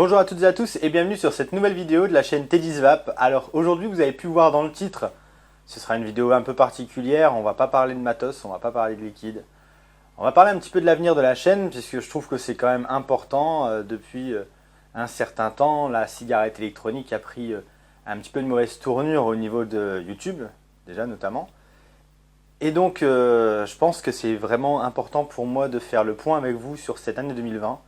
Bonjour à toutes et à tous et bienvenue sur cette nouvelle vidéo de la chaîne Teddy's Vape. Alors aujourd'hui vous avez pu voir dans le titre, ce sera une vidéo un peu particulière, on va pas parler de matos, on va pas parler de liquide. On va parler un petit peu de l'avenir de la chaîne puisque je trouve que c'est quand même important. Depuis un certain temps, la cigarette électronique a pris un petit peu de mauvaise tournure au niveau de YouTube, déjà notamment. Et donc je pense que c'est vraiment important pour moi de faire le point avec vous sur cette année 2020.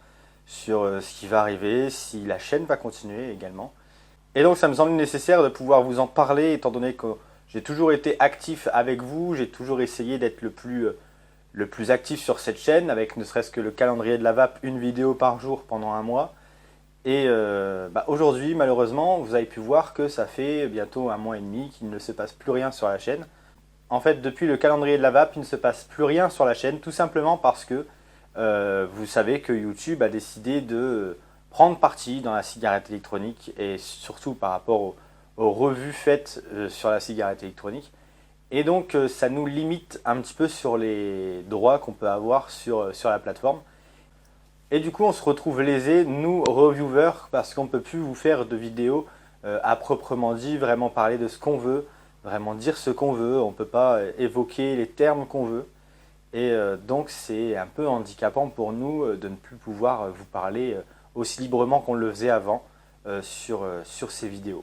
Sur ce qui va arriver, si la chaîne va continuer également. Et donc ça me semble nécessaire de pouvoir vous en parler, étant donné que j'ai toujours été actif avec vous, j'ai toujours essayé d'être le plus actif sur cette chaîne, avec ne serait-ce que le calendrier de la vape, une vidéo par jour pendant un mois. Et aujourd'hui, malheureusement, vous avez pu voir que ça fait bientôt un mois et demi qu'il ne se passe plus rien sur la chaîne. En fait, depuis le calendrier de la vape, il ne se passe plus rien sur la chaîne, tout simplement parce que vous savez que YouTube a décidé de prendre parti dans la cigarette électronique et surtout par rapport aux revues faites sur la cigarette électronique. Et donc ça nous limite un petit peu sur les droits qu'on peut avoir sur la plateforme. Et du coup on se retrouve lésés, nous reviewers, parce qu'on ne peut plus vous faire de vidéos à proprement dit, vraiment parler de ce qu'on veut, vraiment dire ce qu'on veut, on ne peut pas évoquer les termes qu'on veut. Et donc c'est un peu handicapant pour nous de ne plus pouvoir vous parler aussi librement qu'on le faisait avant sur ces vidéos.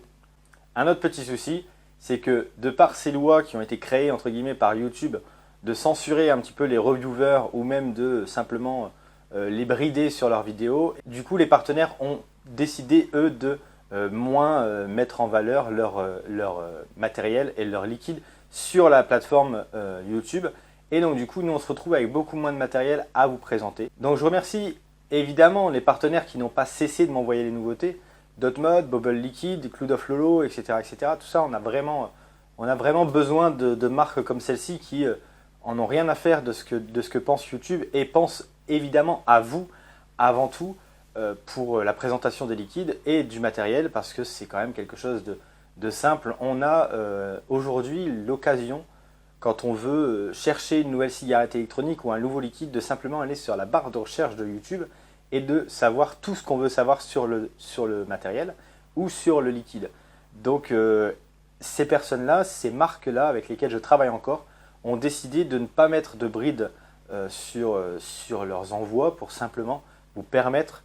Un autre petit souci, c'est que de par ces lois qui ont été créées entre guillemets par YouTube, de censurer un petit peu les reviewers ou même de simplement les brider sur leurs vidéos, du coup les partenaires ont décidé eux de moins mettre en valeur leur matériel et leur liquide sur la plateforme YouTube. Et donc du coup, nous on se retrouve avec beaucoup moins de matériel à vous présenter. Donc je remercie évidemment les partenaires qui n'ont pas cessé de m'envoyer les nouveautés. Dotmod, Bubble Liquid, Cloud of Lolo, etc., etc. Tout ça, on a vraiment besoin de marques comme celle-ci qui en ont rien à faire de ce que pense YouTube et pensent évidemment à vous avant tout pour la présentation des liquides et du matériel parce que c'est quand même quelque chose de simple. On a aujourd'hui l'occasion, quand on veut chercher une nouvelle cigarette électronique ou un nouveau liquide, de simplement aller sur la barre de recherche de YouTube et de savoir tout ce qu'on veut savoir sur le matériel ou sur le liquide. Donc ces personnes-là, ces marques-là avec lesquelles je travaille encore, ont décidé de ne pas mettre de bride sur leurs envois pour simplement vous permettre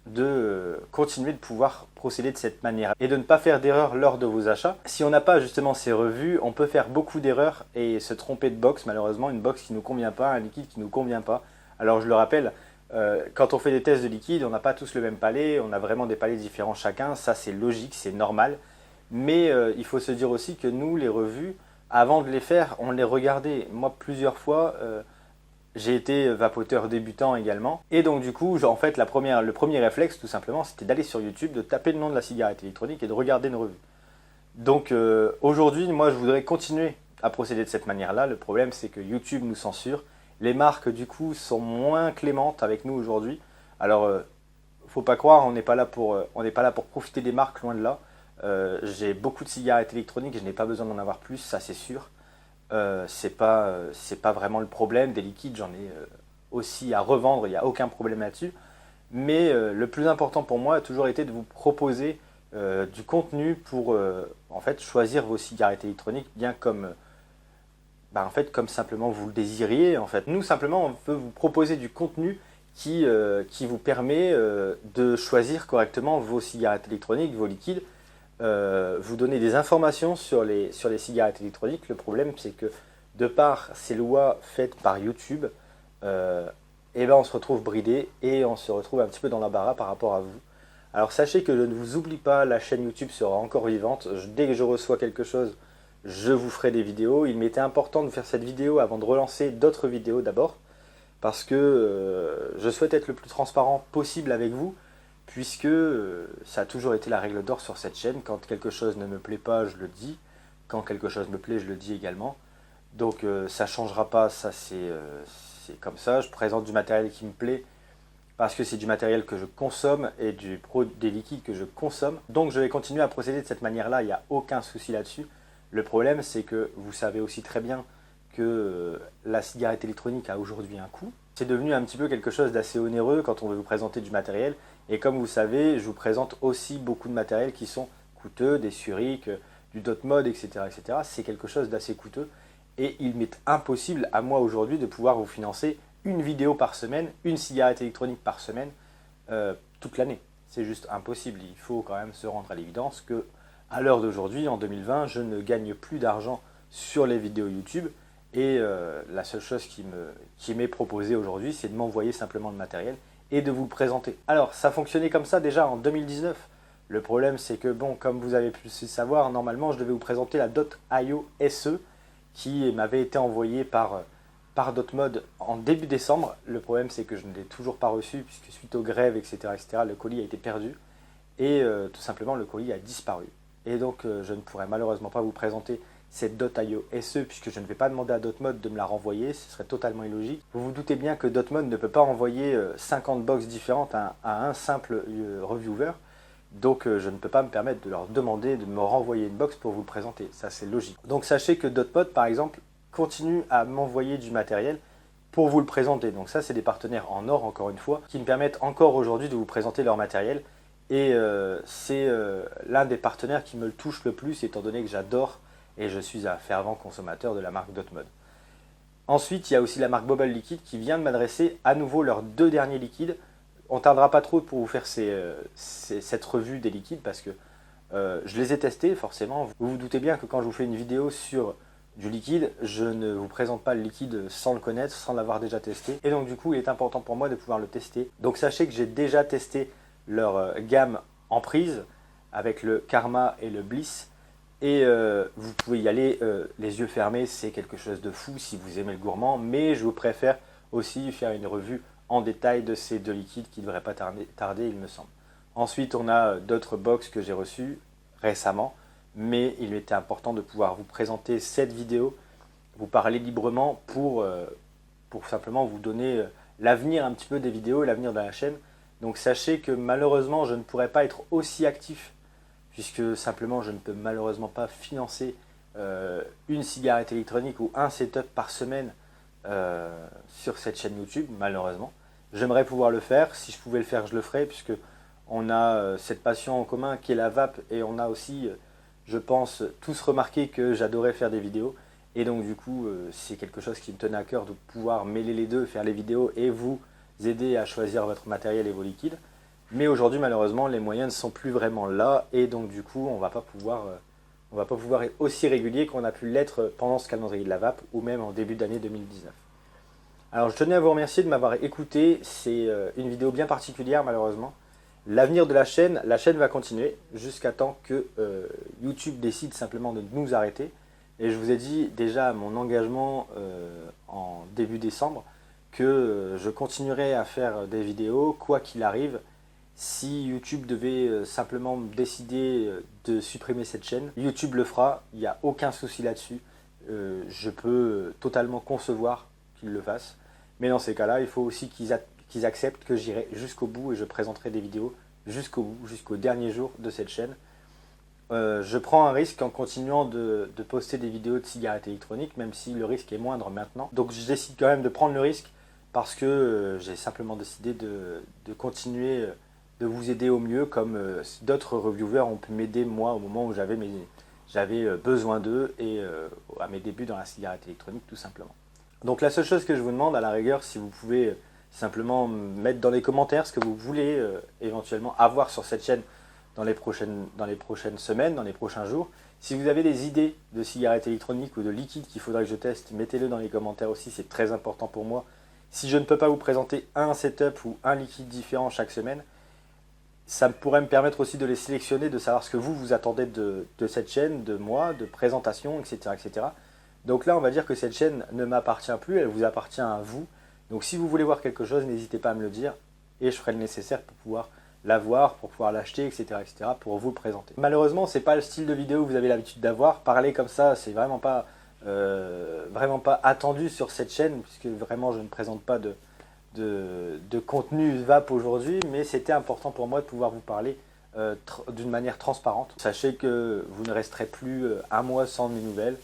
de continuer de pouvoir procéder de cette manière et de ne pas faire d'erreurs lors de vos achats. Si on n'a pas justement ces revues, on peut faire beaucoup d'erreurs et se tromper de box, malheureusement, une box qui ne nous convient pas, un liquide qui ne nous convient pas. Alors je le rappelle, quand on fait des tests de liquide, on n'a pas tous le même palais, on a vraiment des palais différents chacun, ça c'est logique, c'est normal. Mais il faut se dire aussi que nous, les revues, avant de les faire, on les regardait. Moi, plusieurs fois, j'ai été vapoteur débutant également. Et donc du coup, en fait, le premier réflexe, tout simplement, c'était d'aller sur YouTube, de taper le nom de la cigarette électronique et de regarder une revue. Donc aujourd'hui, moi, je voudrais continuer à procéder de cette manière-là. Le problème, c'est que YouTube nous censure. Les marques, du coup, sont moins clémentes avec nous aujourd'hui. Alors, faut pas croire, on n'est pas là pour profiter des marques, loin de là. J'ai beaucoup de cigarettes électroniques, je n'ai pas besoin d'en avoir plus, ça c'est sûr. C'est pas vraiment le problème. Des liquides, j'en ai aussi à revendre, il n'y a aucun problème là-dessus. Mais le plus important pour moi a toujours été de vous proposer du contenu pour en fait choisir vos cigarettes électroniques bien comme comme simplement vous le désiriez. En fait, nous simplement on veut vous proposer du contenu qui vous permet de choisir correctement vos cigarettes électroniques, vos liquides. Vous donner des informations sur les cigarettes électroniques. Le problème, c'est que de par ces lois faites par YouTube, on se retrouve bridé et on se retrouve un petit peu dans l'embarras par rapport à vous. Alors sachez que je ne vous oublie pas, la chaîne YouTube sera encore vivante. Dès que je reçois quelque chose, je vous ferai des vidéos. Il m'était important de faire cette vidéo avant de relancer d'autres vidéos d'abord, parce que je souhaite être le plus transparent possible avec vous, puisque ça a toujours été la règle d'or sur cette chaîne. Quand quelque chose ne me plaît pas, je le dis. Quand quelque chose me plaît, je le dis également. Donc ça ne changera pas, ça c'est comme ça. Je présente du matériel qui me plaît, parce que c'est du matériel que je consomme et des liquides que je consomme. Donc je vais continuer à procéder de cette manière-là, il n'y a aucun souci là-dessus. Le problème, c'est que vous savez aussi très bien que la cigarette électronique a aujourd'hui un coût. C'est devenu un petit peu quelque chose d'assez onéreux quand on veut vous présenter du matériel. Et comme vous savez, je vous présente aussi beaucoup de matériel qui sont coûteux, des Suric, du Dotmod, etc. etc. C'est quelque chose d'assez coûteux. Et il m'est impossible à moi aujourd'hui de pouvoir vous financer une vidéo par semaine, une cigarette électronique par semaine, toute l'année. C'est juste impossible. Il faut quand même se rendre à l'évidence que à l'heure d'aujourd'hui, en 2020, je ne gagne plus d'argent sur les vidéos YouTube. Et la seule chose qui m'est proposée aujourd'hui, c'est de m'envoyer simplement le matériel et de vous le présenter. Alors, ça fonctionnait comme ça déjà en 2019. Le problème, c'est que, bon, comme vous avez pu le savoir, normalement, je devais vous présenter la Dot.io SE qui m'avait été envoyée par Dotmod en début décembre. Le problème, c'est que je ne l'ai toujours pas reçu puisque suite aux grèves, etc., le colis a été perdu et tout simplement, le colis a disparu. Et donc, je ne pourrais malheureusement pas vous présenter cette Dot.io SE puisque je ne vais pas demander à Dotmod de me la renvoyer, ce serait totalement illogique. Vous vous doutez bien que Dotmod ne peut pas envoyer 50 box différentes à un simple reviewer, donc je ne peux pas me permettre de leur demander de me renvoyer une box pour vous le présenter, ça c'est logique. Donc sachez que Dotmod par exemple continue à m'envoyer du matériel pour vous le présenter, donc ça c'est des partenaires en or encore une fois, qui me permettent encore aujourd'hui de vous présenter leur matériel, et c'est l'un des partenaires qui me le touche le plus étant donné que j'adore et je suis un fervent consommateur de la marque Dotmod. Ensuite, il y a aussi la marque Bobble Liquid qui vient de m'adresser à nouveau leurs 2 derniers liquides. On ne tardera pas trop pour vous faire cette revue des liquides parce que je les ai testés forcément. Vous vous doutez bien que quand je vous fais une vidéo sur du liquide, je ne vous présente pas le liquide sans le connaître, sans l'avoir déjà testé. Et donc du coup, il est important pour moi de pouvoir le tester. Donc sachez que j'ai déjà testé leur gamme en prise avec le Karma et le Bliss. Et vous pouvez y aller les yeux fermés, c'est quelque chose de fou si vous aimez le gourmand, mais je vous préfère aussi faire une revue en détail de ces 2 liquides qui ne devraient pas tarder, il me semble. Ensuite, on a d'autres box que j'ai reçues récemment, mais il était important de pouvoir vous présenter cette vidéo, vous parler librement pour simplement vous donner l'avenir un petit peu des vidéos, l'avenir de la chaîne. Donc sachez que malheureusement, je ne pourrai pas être aussi actif puisque simplement je ne peux malheureusement pas financer une cigarette électronique ou un setup par semaine sur cette chaîne YouTube, malheureusement. J'aimerais pouvoir le faire, si je pouvais le faire, je le ferais, puisque on a cette passion en commun qui est la vape, et on a aussi, je pense, tous remarqué que j'adorais faire des vidéos, et donc du coup, c'est quelque chose qui me tenait à cœur de pouvoir mêler les deux, faire les vidéos et vous aider à choisir votre matériel et vos liquides. Mais aujourd'hui, malheureusement, les moyens ne sont plus vraiment là, et donc du coup, on ne va pas pouvoir être aussi régulier qu'on a pu l'être pendant ce calendrier de la vape, ou même en début d'année 2019. Alors je tenais à vous remercier de m'avoir écouté, c'est une vidéo bien particulière malheureusement. L'avenir de la chaîne va continuer jusqu'à temps que YouTube décide simplement de nous arrêter. Et je vous ai dit déjà à mon engagement en début décembre que je continuerai à faire des vidéos quoi qu'il arrive. Si YouTube devait simplement décider de supprimer cette chaîne, YouTube le fera, il n'y a aucun souci là-dessus. Je peux totalement concevoir qu'ils le fassent. Mais dans ces cas-là, il faut aussi qu'ils acceptent que j'irai jusqu'au bout et je présenterai des vidéos jusqu'au bout, jusqu'au dernier jour de cette chaîne. Je prends un risque en continuant de poster des vidéos de cigarettes électroniques, même si le risque est moindre maintenant. Donc je décide quand même de prendre le risque parce que j'ai simplement décidé de continuer de vous aider au mieux, comme d'autres reviewers ont pu m'aider moi au moment où j'avais besoin d'eux et à mes débuts dans la cigarette électronique tout simplement. Donc la seule chose que je vous demande à la rigueur, si vous pouvez simplement mettre dans les commentaires ce que vous voulez éventuellement avoir sur cette chaîne dans les prochaines semaines, dans les prochains jours. Si vous avez des idées de cigarettes électroniques ou de liquides qu'il faudrait que je teste, mettez-le dans les commentaires aussi, c'est très important pour moi. Si je ne peux pas vous présenter un setup ou un liquide différent chaque semaine, ça pourrait me permettre aussi de les sélectionner, de savoir ce que vous attendez de cette chaîne, de moi, de présentation, etc., etc. Donc là, on va dire que cette chaîne ne m'appartient plus, elle vous appartient à vous. Donc si vous voulez voir quelque chose, n'hésitez pas à me le dire et je ferai le nécessaire pour pouvoir l'avoir, pour pouvoir l'acheter, etc., etc., pour vous le présenter. Malheureusement, c'est pas le style de vidéo que vous avez l'habitude d'avoir. Parler comme ça, c'est vraiment pas attendu sur cette chaîne, puisque vraiment je ne présente pas de contenu vape aujourd'hui, mais c'était important pour moi de pouvoir vous parler d'une manière transparente. Sachez que vous ne resterez plus un mois sans mes nouvelles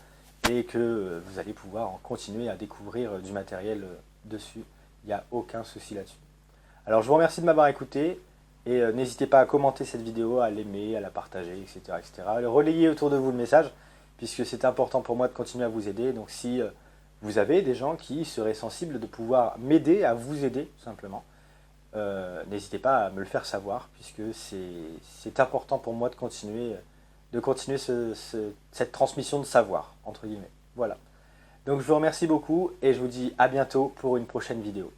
et que vous allez pouvoir continuer à découvrir du matériel dessus Il n'y a aucun souci là-dessus. Alors je vous remercie de m'avoir écouté et n'hésitez pas à commenter cette vidéo, à l'aimer, à la partager, etc., etc. Relayez autour de vous le message puisque c'est important pour moi de continuer à vous aider. Donc si vous avez des gens qui seraient sensibles de pouvoir m'aider, à vous aider tout simplement, n'hésitez pas à me le faire savoir puisque c'est important pour moi de continuer cette transmission de savoir, entre guillemets. Voilà. Donc je vous remercie beaucoup et je vous dis à bientôt pour une prochaine vidéo.